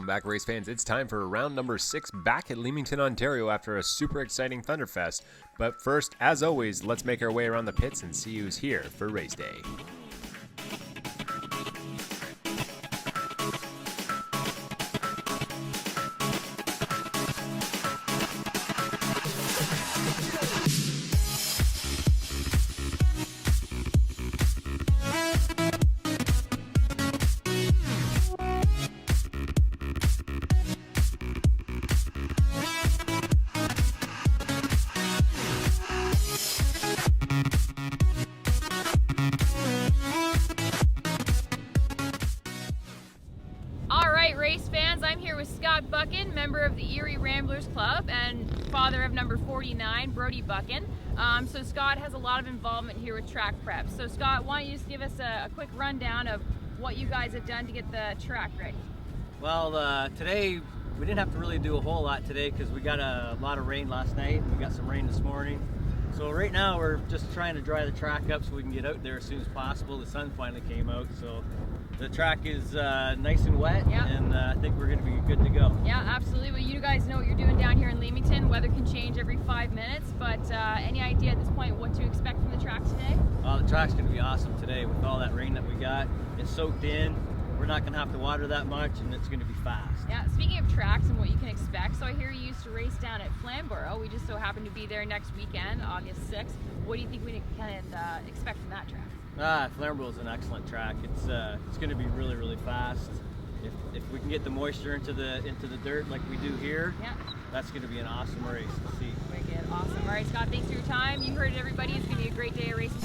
back, race fans. It's time for round number 6 back at Leamington, Ontario after a super exciting Thunderfest. But first, as always, let's make our way around the pits and see who's here for race day. Race fans, I'm here with Scott Buchan, member of the Erie Ramblers Club and father of number 49, Brody Buchan. So Scott has a lot of involvement here with track prep. So Scott, why don't you just give us a quick rundown of what you guys have done to get the track ready? Well, today we didn't have to really do a whole lot today because we got a lot of rain last night. We got some rain this morning. So right now we're just trying to dry the track up so we can get out there as soon as possible. The sun finally came out, so the track is nice and wet, and I think we're going to be good to go. Yeah, absolutely. Well, you guys know what you're doing down here in Leamington. Weather can change every 5 minutes, but any idea at this point what to expect from the track today? The track's going to be awesome today with all that rain that we got. It's soaked in. We're not going to have to water that much, and it's going to be fast. Yeah, speaking of tracks and what you can expect, so I hear you used to race down at Flamborough. We just so happen to be there next weekend, August 6th. What do you think we can expect from that track? Flamborough is an excellent track. It's going to be really, really fast. If we can get the moisture into the dirt like we do here, that's going to be an awesome race to see. Wicked, awesome. All right, Scott, thanks for your time. You heard it, everybody. It's going to be a great day of racing.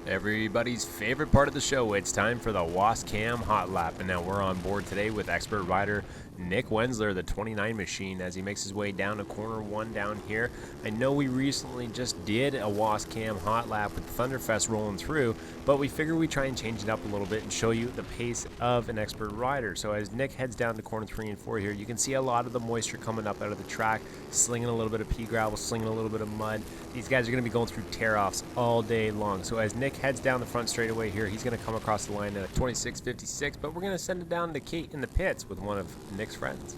Everybody's favorite part of the show, it's time for the WASCAM Hot Lap, and now we're on board today with expert rider Nick Wensler, the 29 machine, as he makes his way down to corner 1 down here. I know we recently just did a WASCAM Hot Lap with Thunderfest rolling through, but we figure we try and change it up a little bit and show you the pace of an expert rider. So as Nick heads down to corner 3 and 4 here, you can see a lot of the moisture coming up out of the track, slinging a little bit of pea gravel, slinging a little bit of mud. These guys are going to be going through tear-offs all day long. So as Nick heads down the front straightaway here, he's going to come across the line at 26.56, but we're going to send it down to Kate in the pits with one of Nick's friends.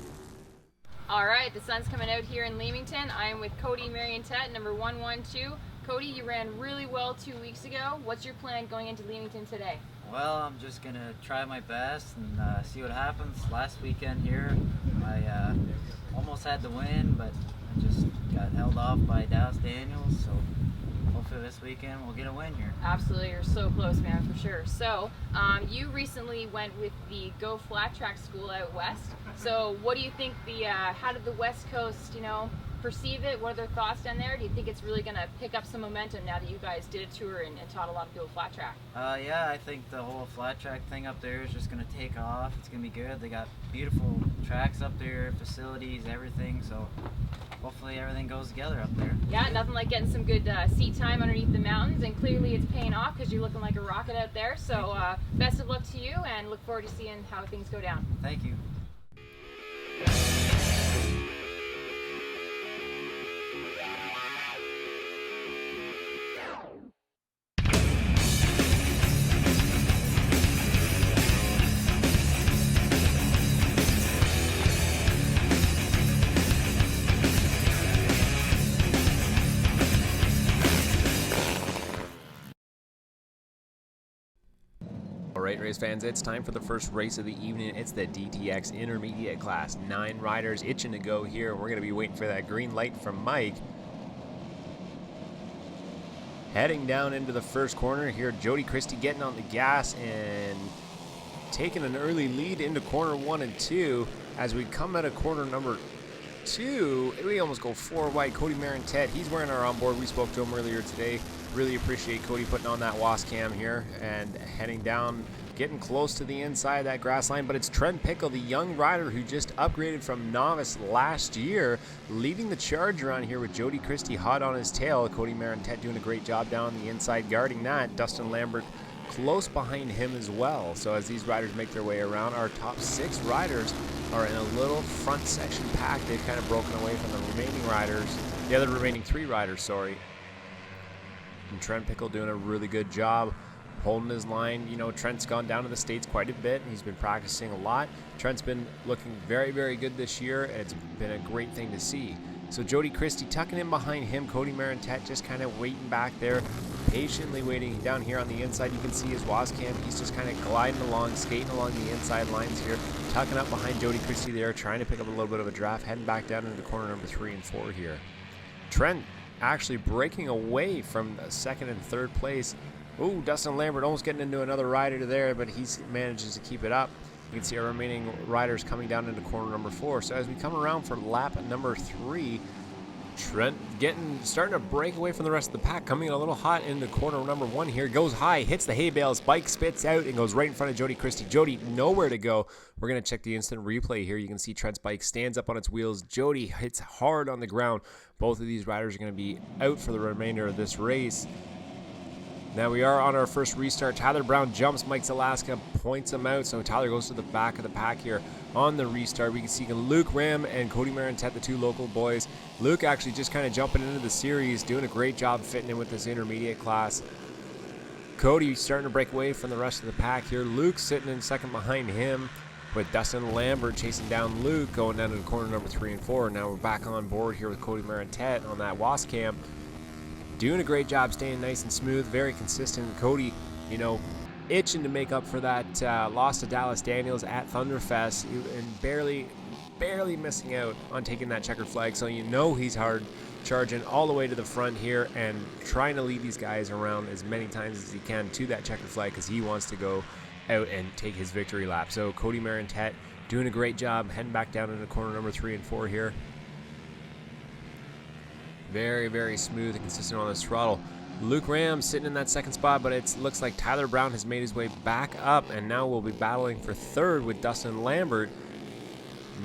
All right, the sun's coming out here in Leamington. I am with Cody Marientet, number 112. Cody, you ran really well 2 weeks ago. What's your plan going into Leamington today? Well, I'm just going to try my best and see what happens. Last weekend here, I almost had the win, but I just got held off by Dallas Daniels, so hopefully this weekend we'll get a win here. Absolutely, you're so close, man, for sure. So, you recently went with the Go Flat Track School out west. So, what do you think how did the West Coast, perceive it? What are their thoughts down there? Do you think it's really going to pick up some momentum now that you guys did a tour and taught a lot of people flat track? Yeah, I think the whole flat track thing up there is just going to take off. It's going to be good. They got beautiful tracks up there, facilities, everything. So hopefully everything goes together up there. Yeah, nothing like getting some good seat time underneath the mountains, and clearly it's paying off because you're looking like a rocket out there. So best of luck to you, and look forward to seeing how things go down. Thank you. Alright, race fans, it's time for the first race of the evening. It's the DTX Intermediate class. 9 riders itching to go here. We're going to be waiting for that green light from Mike. Heading down into the first corner here, Jody Christie getting on the gas and taking an early lead into corner 1 and 2. As we come out of corner number 2, we almost go 4 wide. Cody Marientet, he's wearing our onboard. We spoke to him earlier today. Really appreciate Cody putting on that WASP cam here and heading down, getting close to the inside of that grass line. But it's Trent Pickle, the young rider who just upgraded from novice last year, leading the charge around here with Jody Christie hot on his tail. Cody Marantet doing a great job down on the inside guarding that. Dustin Lambert close behind him as well. So as these riders make their way around, our top 6 riders are in a little front section pack. They've kind of broken away from the remaining riders, the other remaining 3 riders, sorry. And Trent Pickle doing a really good job holding his line. You know, Trent's gone down to the States quite a bit. He's been practicing a lot. Trent's been looking very, very good this year, and it's been a great thing to see. So Jody Christie tucking in behind him. Cody Marantet just kind of waiting back there, patiently waiting down here on the inside. You can see his WASP cam. He's just kind of gliding along, skating along the inside lines here, tucking up behind Jody Christie there, trying to pick up a little bit of a draft, heading back down into corner number 3 and 4 here. Trent actually breaking away from 2nd and 3rd place. Ooh, Dustin Lambert almost getting into another rider there, but he manages to keep it up. You can see our remaining riders coming down into corner number 4. So as we come around for lap number 3, Trent starting to break away from the rest of the pack, coming in a little hot into corner number 1 here. Goes high, hits the hay bales, bike spits out and goes right in front of Jody Christie. Jody nowhere to go. We're going to check the instant replay here. You can see Trent's bike stands up on its wheels. Jody hits hard on the ground. Both of these riders are going to be out for the remainder of this race. Now we are on our first restart. Tyler Brown jumps Mike's Alaska, points him out. So Tyler goes to the back of the pack here on the restart. We can see Luke Ram and Cody Marantet, the 2 local boys. Luke actually just kind of jumping into the series, doing a great job fitting in with this intermediate class. Cody starting to break away from the rest of the pack here. Luke sitting in 2nd behind him, with Dustin Lambert chasing down Luke, going down to the corner number 3 and 4. Now we're back on board here with Cody Marantet on that WASP cam. Doing a great job staying nice and smooth, very consistent. Cody, you know, itching to make up for that loss to Dallas Daniels at Thunderfest and barely missing out on taking that checkered flag. So you know he's hard charging all the way to the front here and trying to lead these guys around as many times as he can to that checkered flag because he wants to go out and take his victory lap. So Cody Marantet doing a great job heading back down into corner number 3 and 4 here. Very, very smooth and consistent on this throttle. Luke Ram sitting in that 2nd spot, but it looks like Tyler Brown has made his way back up, and now we'll be battling for 3rd with Dustin Lambert.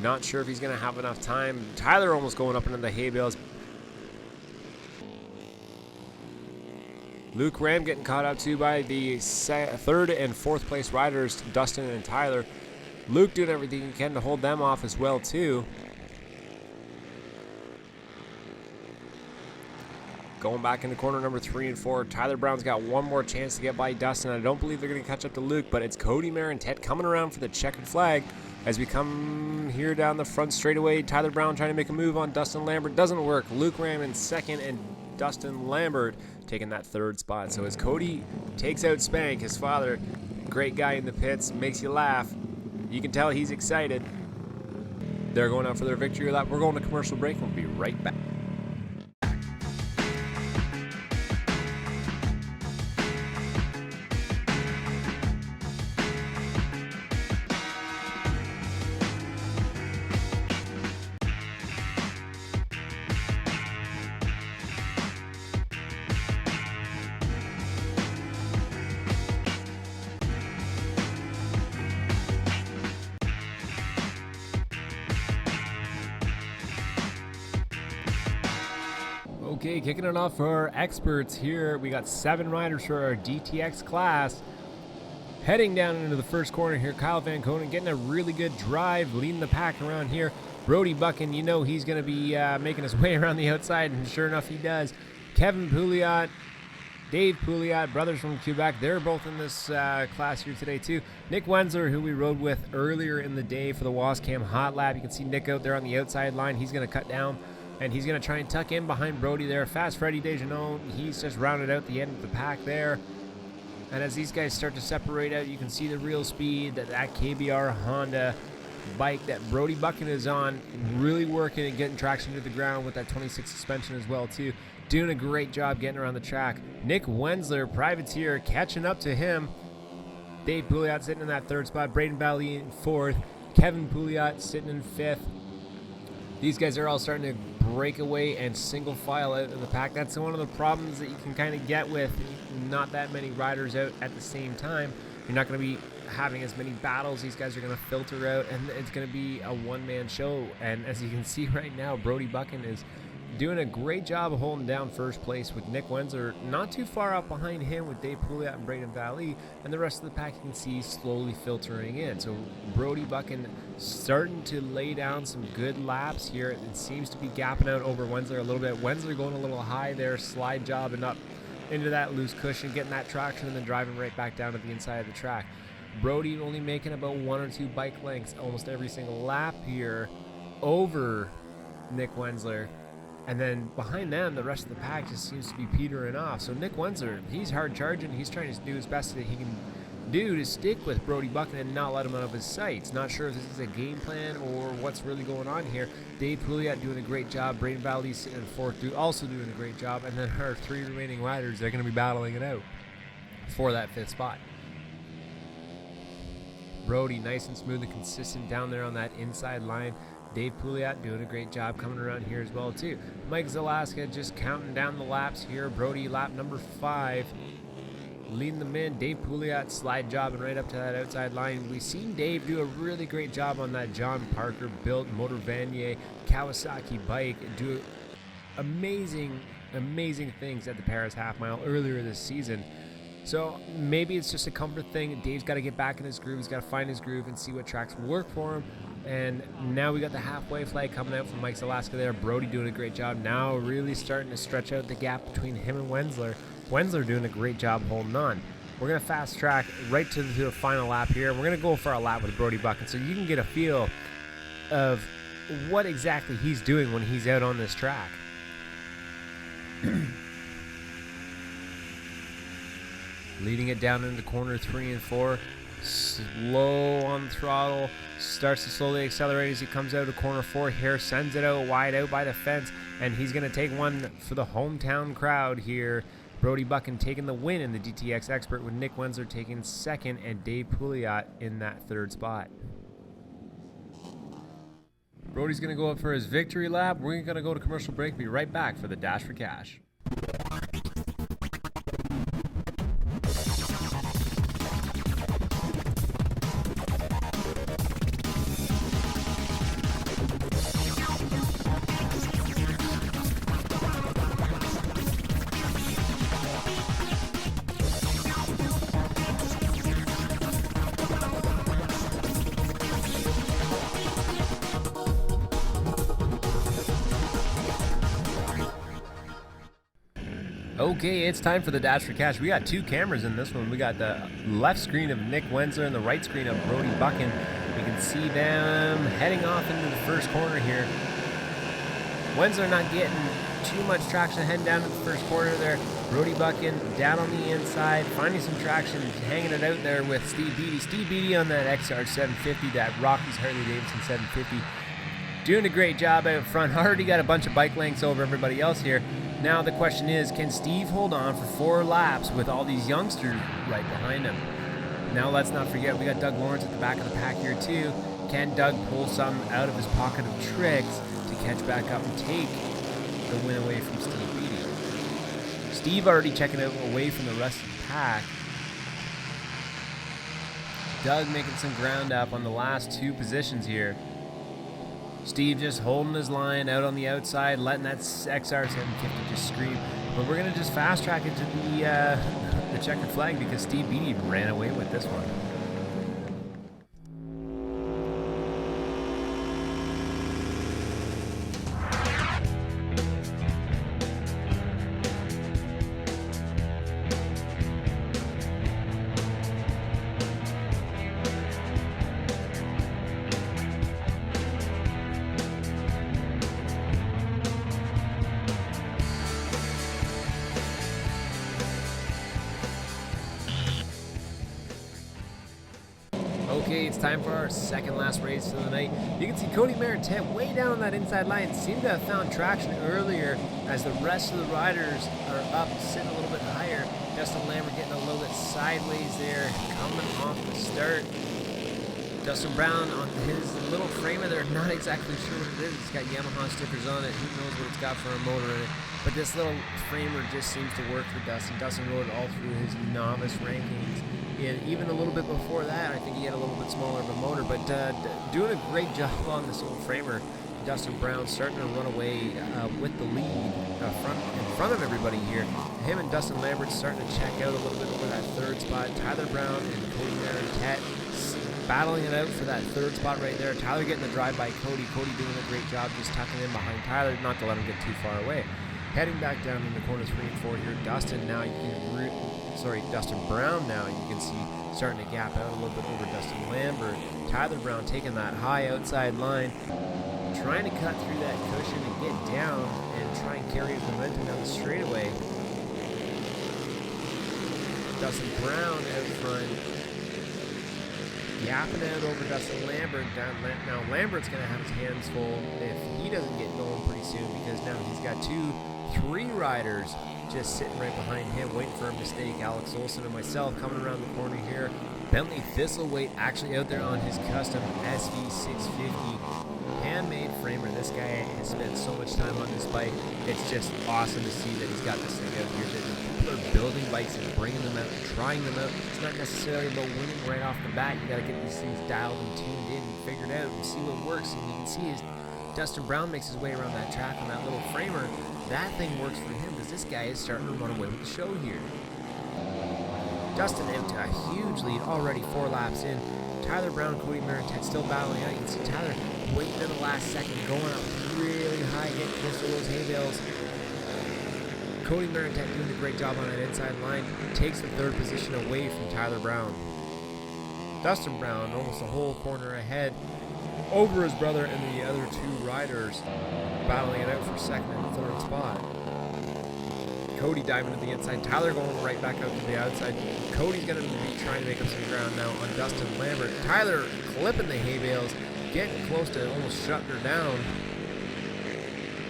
Not sure if he's going to have enough time. Tyler almost going up into the hay bales. Luke Ram getting caught up too by the 3rd and 4th place riders, Dustin and Tyler. Luke doing everything he can to hold them off as well too. Going back into corner number 3 and 4. Tyler Brown's got one more chance to get by Dustin. I don't believe they're going to catch up to Luke, but it's Cody Marantet coming around for the checkered flag as we come here down the front straightaway. Tyler Brown trying to make a move on Dustin Lambert. Doesn't work. Luke Ram in 2nd and Dustin Lambert taking that 3rd spot. So as Cody takes out Spank, his father, great guy in the pits, makes you laugh. You can tell he's excited. They're going out for their victory lap. We're going to commercial break. We'll be right back. Okay, kicking it off for our experts here. We got 7 riders for our DTX class. Heading down into the first corner here, Kyle Van Konen getting a really good drive, leading the pack around here. Brody Buchan, you know he's going to be making his way around the outside, and sure enough he does. Kevin Pouliot, Dave Pouliot, brothers from Quebec, they're both in this class here today too. Nick Wensler, who we rode with earlier in the day for the WASP Cam Hot Lap. You can see Nick out there on the outside line. He's going to cut down, and he's going to try and tuck in behind Brody there. Fast Freddy Dejanot, he's just rounded out the end of the pack there. And as these guys start to separate out, you can see the real speed that KBR Honda bike that Brody Buchan is on, really working and getting traction to the ground with that 26 suspension as well too. Doing a great job getting around the track. Nick Wensler, privateer, catching up to him. Dave Pouliot sitting in that 3rd spot. Braden Valley in 4th. Kevin Pouliot sitting in 5th. These guys are all starting to breakaway and single file out of the pack. That's one of the problems that you can kind of get with not that many riders out at the same time. You're not going to be having as many battles. These guys are going to filter out, and it's going to be a one-man show. And as you can see right now, Brody Buchan is doing a great job of holding down first place with Nick Wenzler not too far up behind him with Dave Pouliot and Braden Valley, and the rest of the pack you can see slowly filtering in. So Brody Buchan starting to lay down some good laps here. It seems to be gapping out over Wenzler a little bit. Wenzler going a little high there, slide job and up into that loose cushion, getting that traction and then driving right back down to the inside of the track. Brody only making about 1 or 2 bike lengths almost every single lap here over Nick Wenzler. And then behind them, the rest of the pack just seems to be petering off. So Nick Wenzler, he's hard charging. He's trying to do his best that he can do to stick with Brody Buchan and not let him out of his sights. Not sure if this is a game plan or what's really going on here. Dave Pouliot doing a great job. Braden Valley sitting in fourth, also doing a great job. And then our 3 remaining riders, they're going to be battling it out for that 5th spot. Brody nice and smooth and consistent down there on that inside line. Dave Pouliot doing a great job coming around here as well too. Mike Zalaska just counting down the laps here. Brody lap number 5, leading them in. Dave Pouliot slide jobbing right up to that outside line. We've seen Dave do a really great job on that John Parker built Motor Vanier Kawasaki bike. Do amazing things at the Paris Half Mile earlier this season. So maybe it's just a comfort thing. Dave's got to get back in his groove. He's got to find his groove and see what tracks work for him. And now we got the halfway flag coming out from Mike's Alaska there. Brody doing a great job. Now really starting to stretch out the gap between him and Wenzler. Wenzler doing a great job holding on. We're going to fast track right to the final lap here. We're going to go for a lap with Brody Buchan so you can get a feel of what exactly he's doing when he's out on this track. Leading it down into corner 3 and 4. Slow on the throttle. Starts to slowly accelerate as he comes out of corner 4 here. Sends it out wide out by the fence. And he's going to take one for the hometown crowd here. Brody Buchan taking the win in the DTX Expert with Nick Wenzler taking 2nd and Dave Pouliot in that 3rd spot. Brody's going to go up for his victory lap. We're going to go to commercial break. Be right back for the Dash for Cash. Okay, it's time for the Dash for Cash. We got 2 cameras in this one. We got the left screen of Nick Wenzler and the right screen of Brody Buchan. You can see them heading off into the first corner here. Wenzler not getting too much traction heading down to the first corner there. Brody Buchan down on the inside, finding some traction, hanging it out there with Steve Beattie. Steve Beattie on that XR 750, that Rockies Harley Davidson 750. Doing a great job out front. Already got a bunch of bike lengths over everybody else here. Now the question is, can Steve hold on for 4 laps with all these youngsters right behind him? Now let's not forget, we got Doug Lawrence at the back of the pack here too. Can Doug pull some out of his pocket of tricks to catch back up and take the win away from Steve Beattie? Steve already checking out away from the rest of the pack. Doug making some ground up on the last 2 positions here. Steve just holding his line out on the outside, letting that XR 750 just scream. But we're going to just fast track it to the checkered flag because Steve Beattie ran away with this one. Okay, it's time for our second last race of the night. You can see Cody Meritet way down on that inside line. Seemed to have found traction earlier as the rest of the riders are up, sitting a little bit higher. Justin Lambert getting a little bit sideways there, coming off the start. Dustin Brown on his little framer there, not exactly sure what it is. It's got Yamaha stickers on it. Who knows what it's got for a motor in it. But this little framer just seems to work for Dustin. Dustin rode it all through his novice rankings. And even a little bit before that, I think he had a little bit smaller of a motor. But doing a great job on this old framer. Dustin Brown starting to run away with the lead in front of everybody here. Him and Dustin Lambert starting to check out a little bit over that third spot. Tyler Brown and Cody Marantet battling it out for that third spot right there. Tyler getting the drive by Cody. Cody doing a great job just tucking in behind Tyler, not to let him get too far away. Heading back down in the corner 3 and 4 here. Dustin Brown now you can see starting to gap out a little bit over Dustin Lambert. Tyler Brown taking that high outside line, trying to cut through that cushion and get down and try and carry his momentum down the straightaway. Dustin Brown out front, yapping out over Dustin Lambert. Now Lambert's going to have his hands full if he doesn't get going pretty soon, because now he's got 3 riders just sitting right behind him, waiting for a mistake. Alex Olson and myself coming around the corner here. Bentley Thistlethwaite actually out there on his custom SV650 handmade framer. This guy has spent so much time on this bike. It's just awesome to see that he's got this thing out here. That people are building bikes and bringing them out and trying them out. It's not necessarily about winning right off the bat. You got to get these things dialed and tuned in and figured out and see what works. And you can see as Dustin Brown makes his way around that track on that little framer, that thing works for him because this guy is starting to run away with the show here. Dustin out to a huge lead already 4 laps in. Tyler Brown, Cody Marantet still battling out. You can see Tyler waiting in the last second, going up really high, getting close to those hay bales. Cody Marantet doing a great job on that inside line. Takes the 3rd position away from Tyler Brown. Dustin Brown almost a whole corner ahead over his brother and the other 2 riders, battling it out for 2nd and 3rd spot. Cody diving to the inside. Tyler going right back out to the outside. Cody's going to be trying to make up some ground now on Dustin Lambert. Tyler clipping the hay bales, getting close to almost shutting her down.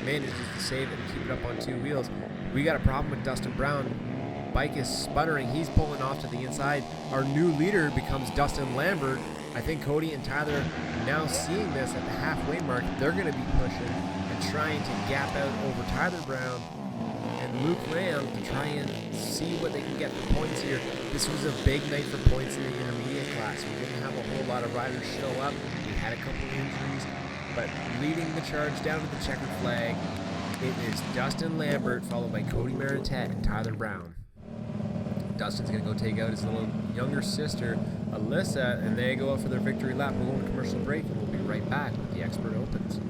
Manages to save it and keep it up on 2 wheels. We got a problem with Dustin Brown. Bike is sputtering. He's pulling off to the inside. Our new leader becomes Dustin Lambert. I think Cody and Tyler now seeing this at the halfway mark, they're going to be pushing and trying to gap out over Tyler Brown and Luke Ram to try and see what they can get for points here. This was a big night for points in the intermediate class. We didn't have a whole lot of riders show up. We had a couple injuries, but leading the charge down to the checkered flag, it is Dustin Lambert, followed by Cody Marantet and Tyler Brown. Dustin's going to go take out his little younger sister, Alyssa, and they go out for their victory lap. We're going to commercial break, and we'll be right back with the Expert Opens.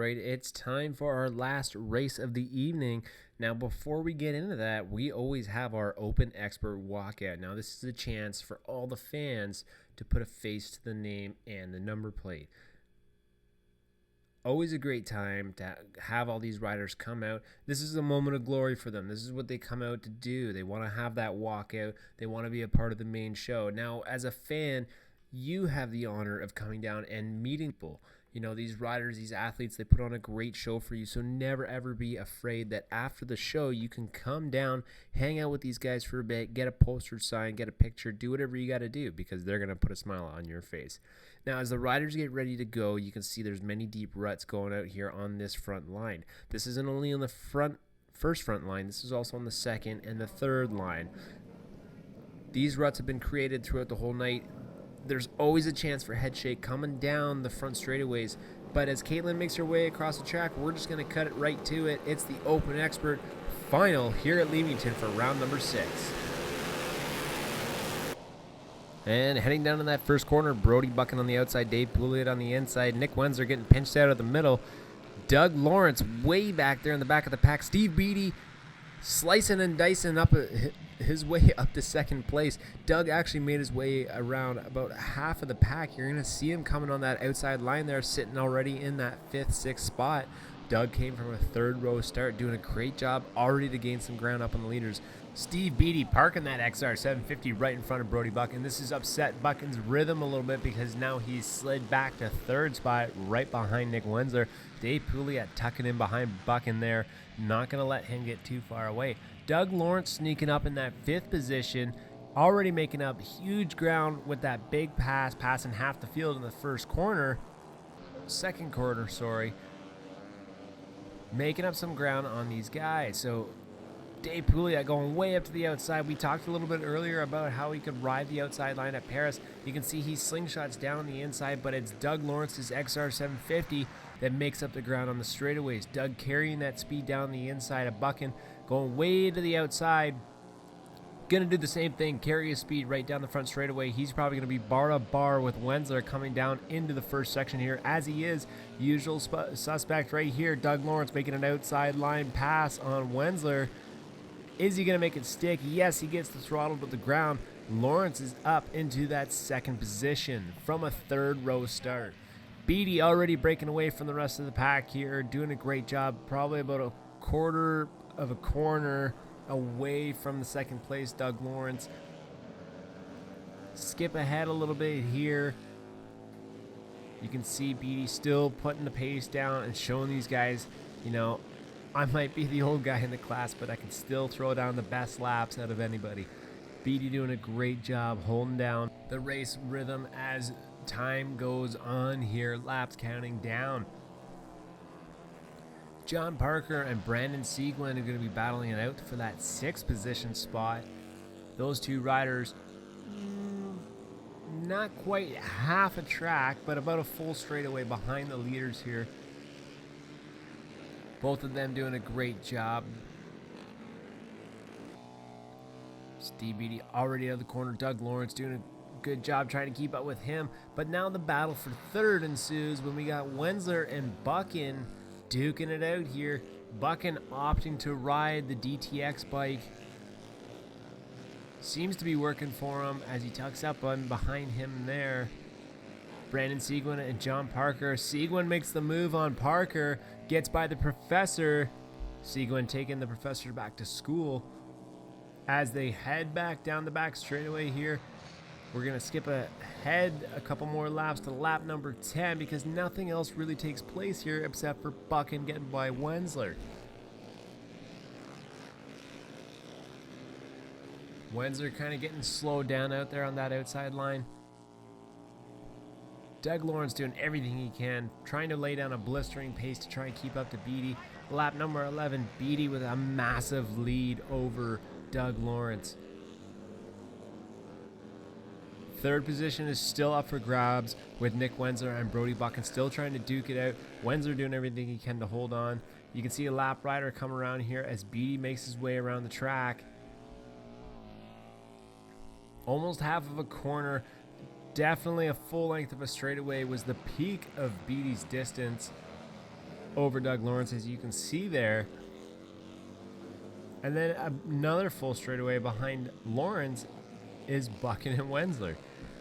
It's time for our last race of the evening. Now, before we get into that, we always have our Open Expert walkout. Now, this is a chance for all the fans to put a face to the name and the number plate. Always a great time to have all these riders come out. This is a moment of glory for them. This is what they come out to do. They want to have that walkout. They want to be a part of the main show. Now, as a fan, you have the honor of coming down and meeting people. You know, these riders, these athletes, they put on a great show for you. So never, ever be afraid that after the show, you can come down, hang out with these guys for a bit, get a poster signed, get a picture, do whatever you got to do because they're going to put a smile on your face. Now, as the riders get ready to go, you can see there's many deep ruts going out here on this front line. This isn't only on the first front line. This is also on the second and the third line. These ruts have been created throughout the whole night. There's always a chance for head shake coming down the front straightaways. But as Caitlin makes her way across the track, we're just going to cut it right to it. It's the Open Expert final here at Leamington for round number 6. And heading down in that first corner, Brody bucking on the outside, Dave Pouliot on the inside, Nick Wensler getting pinched out of the middle, Doug Lawrence way back there in the back of the pack, Steve Beattie slicing and dicing up his way up to second place. Doug actually made his way around about half of the pack. You're going to see him coming on that outside line there, sitting already in that 5th, 6th spot. Doug came from a 3rd row start, doing a great job already to gain some ground up on the leaders. Steve Beattie parking that XR 750 right in front of Brody Buck, and this has upset Buckin's rhythm a little bit because now he's slid back to 3rd spot right behind Nick Wensler. Dave Pouliot tucking in behind Buck in there, not going to let him get too far away. Doug Lawrence sneaking up in that 5th position, already making up huge ground with that big pass, passing half the field in the second quarter, making up some ground on these guys. So Dave Pouliot going way up to the outside. We talked a little bit earlier about how he could ride the outside line at Paris. You can see he slingshots down the inside, but it's Doug Lawrence's XR 750 that makes up the ground on the straightaways. Doug carrying that speed down the inside of Buckin, going way to the outside. Gonna do the same thing, carry his speed right down the front straightaway. He's probably gonna be bar to bar with Wensler coming down into the first section here, as he is. Usual suspect right here, Doug Lawrence making an outside line pass on Wensler. Is he going to make it stick? Yes, he gets the throttle to the ground. Lawrence is up into that 2nd position from a 3rd row start. Beattie already breaking away from the rest of the pack here, doing a great job, probably about a quarter of a corner away from the 2nd place Doug Lawrence. Skip ahead a little bit here. You can see Beattie still putting the pace down and showing these guys, I might be the old guy in the class, but I can still throw down the best laps out of anybody. Beattie doing a great job holding down the race rhythm as time goes on here. Laps counting down. John Parker and Brandon Seguin are going to be battling it out for that 6th position spot. Those two riders, not quite half a track, but about a full straightaway behind the leaders here. Both of them doing a great job. Steve Beattie already out of the corner. Doug Lawrence doing a good job trying to keep up with him. But now the battle for 3rd ensues when we got Wensler and Buckin duking it out here. Buckin opting to ride the DTX bike. Seems to be working for him as he tucks up on behind him there. Brandon Seguin and John Parker. Seguin makes the move on Parker, gets by the professor. Seguin taking the professor back to school. As they head back down the back straightaway here, we're going to skip ahead a couple more laps to lap number 10 because nothing else really takes place here except for Buckin getting by Wensler. Wensler kind of getting slowed down out there on that outside line. Doug Lawrence doing everything he can, trying to lay down a blistering pace to try and keep up to Beattie. Lap number 11, Beattie with a massive lead over Doug Lawrence. 3rd position is still up for grabs with Nick Wensler and Brody Buckin still trying to duke it out. Wensler doing everything he can to hold on. You can see a lap rider come around here as Beattie makes his way around the track. Almost half of a corner. Definitely a full length of a straightaway was the peak of Beattie's distance over Doug Lawrence, as you can see there. And then another full straightaway behind Lawrence is Buckin and Wensler.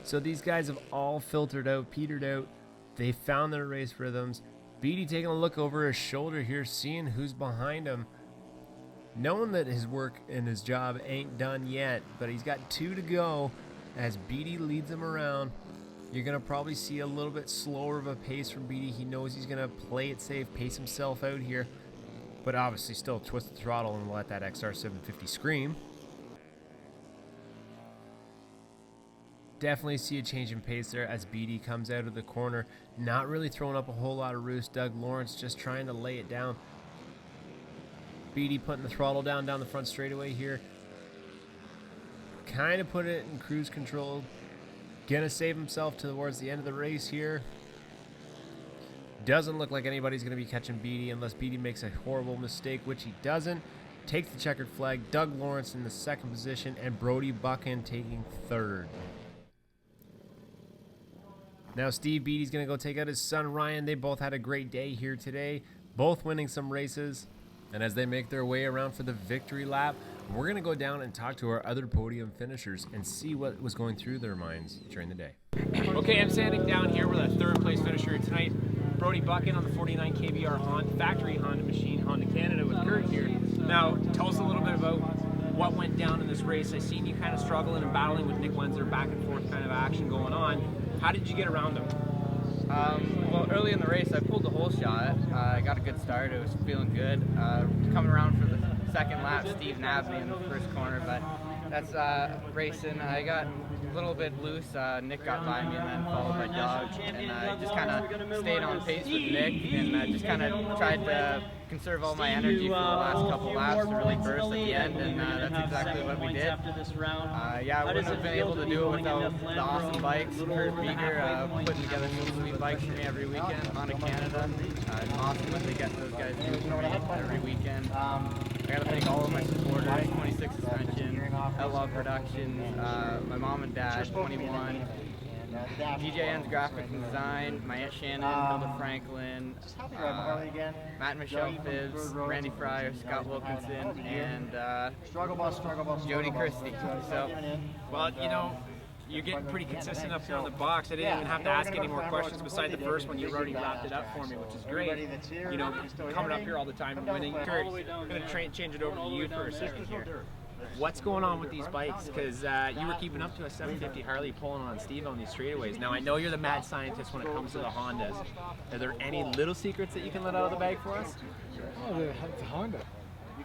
So these guys have all filtered out, petered out. They found their race rhythms. Beattie taking a look over his shoulder here, seeing who's behind him. Knowing that his work and his job ain't done yet, but he's got 2 to go. As Beattie leads him around, you're going to probably see a little bit slower of a pace from Beattie. He knows he's going to play it safe, pace himself out here, but obviously still twist the throttle and let that XR 750 scream. Definitely see a change in pace there as Beattie comes out of the corner, not really throwing up a whole lot of roost. Doug Lawrence just trying to lay it down. Beattie putting the throttle down the front straightaway here. Kind of put it in cruise control. Gonna save himself towards the end of the race here. Doesn't look like anybody's gonna be catching Beattie unless Beattie makes a horrible mistake, which he doesn't. takes the checkered flag. Doug Lawrence in the second position, and Brody Buchan taking third. Now Steve Beatty's going to go take out his son Ryan. They both had a great day here today, both winning some races. And as they make their way around for the victory lap, we're going to go down and talk to our other podium finishers and see what was going through their minds during the day. Okay, I'm standing down here with a third place finisher tonight, Brody Buchan on the 49 kVR Honda, factory Honda machine, Honda Canada with Kurt here. Now, tell us a little bit about what went down in this race. I seen you kind of struggling and battling with Nick Wenzler, back and forth kind of action going on. How did you get around him? Well, early in the race, I pulled the whole shot. I got a good start. It was feeling good. Coming around for the second lap, Steve nabbed me in the first corner, but that's racing. I got a little bit loose. Nick got by me and then followed by Doug. And I just kind of stayed on pace with Nick and just kind of tried to conserve all my energy for the last couple laps to really burst at the end, and that's exactly what we did. Yeah, I wouldn't have been able to do it without the awesome bikes. Kurt Beater putting together some sweet bikes for me every weekend. Honda Canada. It's awesome what they get those guys do for me every weekend. I got to thank all of my supporters, 26 Suspension, Outlaw Productions, my mom and dad, 21, DJN's Graphic and Design, my Aunt Shannon, Hilda Franklin, Matt and Michelle Phibbs, Randy Fryer, Scott Wilkinson, and Jody Christie. So, well, you know, you're getting pretty consistent up here on the box. I didn't even have to ask any more questions beside the first one. You already wrapped it up for me, which is great. You know, coming up here all the time and winning. Kurt, I'm going to change it over to you for a second here. What's going on with these bikes? Because you were keeping up to a 750 Harley pulling on Steve on these straightaways. Now, I know you're the mad scientist when it comes to the Hondas. Are there any little secrets that you can let out of the bag for us? Oh, the Honda.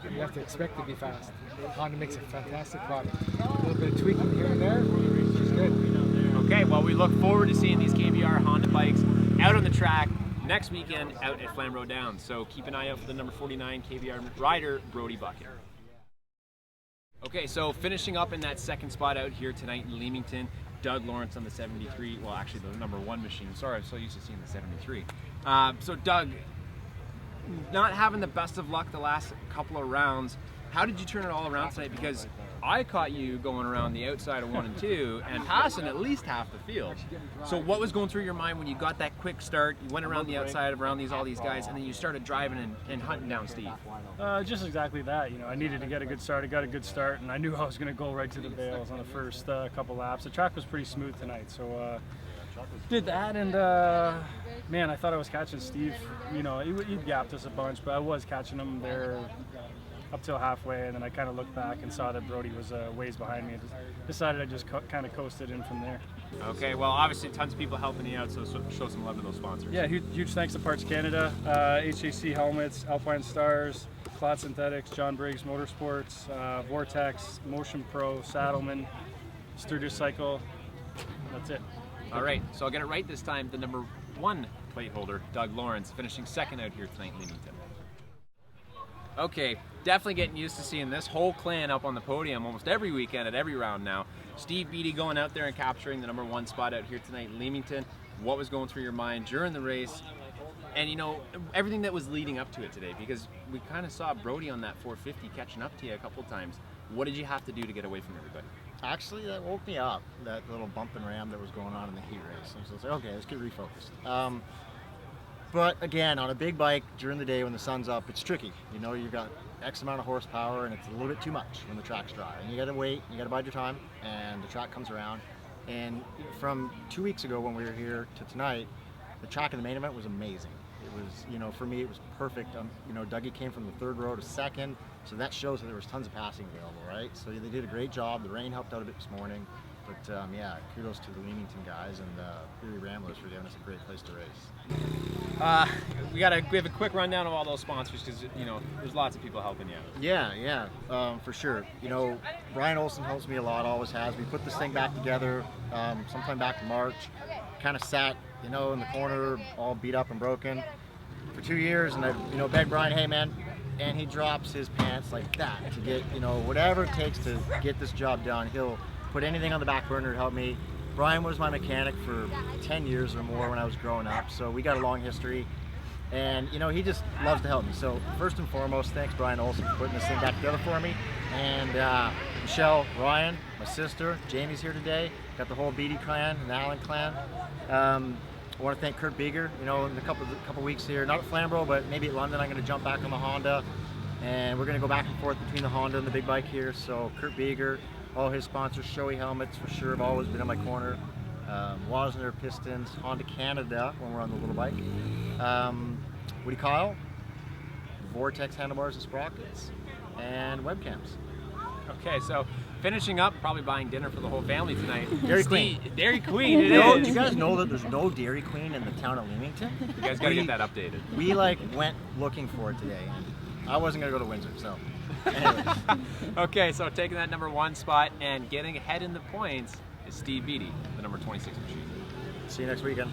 You have to expect to be fast. Honda makes a fantastic product. A little bit of tweaking here and there, which is good. Okay, well, we look forward to seeing these KBR Honda bikes out on the track next weekend out at Flamborough Downs. So keep an eye out for the number 49 KBR rider, Brody Buchan. Okay, so finishing up in that second spot out here tonight in Leamington, Doug Lawrence on the 73, well actually the number 1 machine. Sorry, I'm so used to seeing the 73. So Doug, not having the best of luck the last couple of rounds, how did you turn it all around tonight? Because I caught you going around the outside of 1 and 2 and passing at least half the field. So what was going through your mind when you got that quick start, you went around the outside around all these guys, and then you started driving and hunting down Steve? Just exactly that. You know, I needed to get a good start. I got a good start, and I knew I was going to go right to the bales on the first couple laps. The track was pretty smooth tonight, so did that, and man, I thought I was catching Steve. You know, he gapped us a bunch, but I was catching him there up till halfway, and then I kind of looked back and saw that Brody was ways behind me, and decided I just kind of coasted in from there. Okay, well, obviously tons of people helping you out, so show some love to those sponsors. Yeah, huge thanks to Parts Canada, HAC Helmets, Alpine Stars, Clot Synthetics, John Briggs Motorsports, Vortex, Motion Pro, Saddleman, Sturgis Cycle. That's it. All right, so I'll get it right this time. The number 1 plate holder, Doug Lawrence, finishing second out here tonight in Leamington. Okay, definitely getting used to seeing this whole clan up on the podium almost every weekend at every round now. Steve Beatty going out there and capturing the number 1 spot out here tonight in Leamington. What was going through your mind during the race? And you know, everything that was leading up to it today, because we kind of saw Brody on that 450 catching up to you a couple times. What did you have to do to get away from everybody? Actually, that woke me up, that little bump and ram that was going on in the heat race. So I was like, okay, let's get refocused. But again, on a big bike during the day when the sun's up, it's tricky. You know, you've got X amount of horsepower and it's a little bit too much when the track's dry. And you gotta wait, you gotta bide your time, and the track comes around. And from 2 weeks ago when we were here to tonight, the track in the main event was amazing. It was, you know, for me it was perfect. You know, Dougie came from the 3rd row to 2nd, so that shows that there was tons of passing available, right? So they did a great job. The rain helped out a bit this morning. But yeah, kudos to the Leamington guys and Erie Ramblers for giving us a great place to race. We have a quick rundown of all those sponsors because, you know, there's lots of people helping you out. Yeah, for sure. You know, Brian Olson helps me a lot, always has. We put this thing back together sometime back in March. Kind of sat, you know, in the corner, all beat up and broken for 2 years, and I, you know, begged Brian, hey man, and he drops his pants like that to get, you know, whatever it takes to get this job done. He'll put anything on the back burner to help me. Brian was my mechanic for 10 years or more when I was growing up, so we got a long history. And you know, he just loves to help me. So first and foremost, thanks Brian Olson for putting this thing back together for me. And Michelle, Ryan, my sister, Jamie's here today. Got the whole Beatty clan and Allen clan. I want to thank Kurt Beeger. You know, in a couple weeks here, not at Flamborough, but maybe at London, I'm going to jump back on the Honda, and we're going to go back and forth between the Honda and the big bike here. So Kurt Beeger, all his sponsors, Shoei helmets for sure, have always been in my corner. Wasner Pistons, Honda Canada when we're on the little bike. Woody Kyle, Vortex handlebars and sprockets, and webcams. Okay, so finishing up, probably buying dinner for the whole family tonight. Dairy Queen. Dairy Queen, it Do is. you guys know that there's no Dairy Queen in the town of Leamington? You guys got to get that updated. We like went looking for it today, and I wasn't gonna go to Windsor, so. Anyways. Okay, so taking that number 1 spot and getting ahead in the points is Steve Beatty, the number 26 machine. See you next weekend.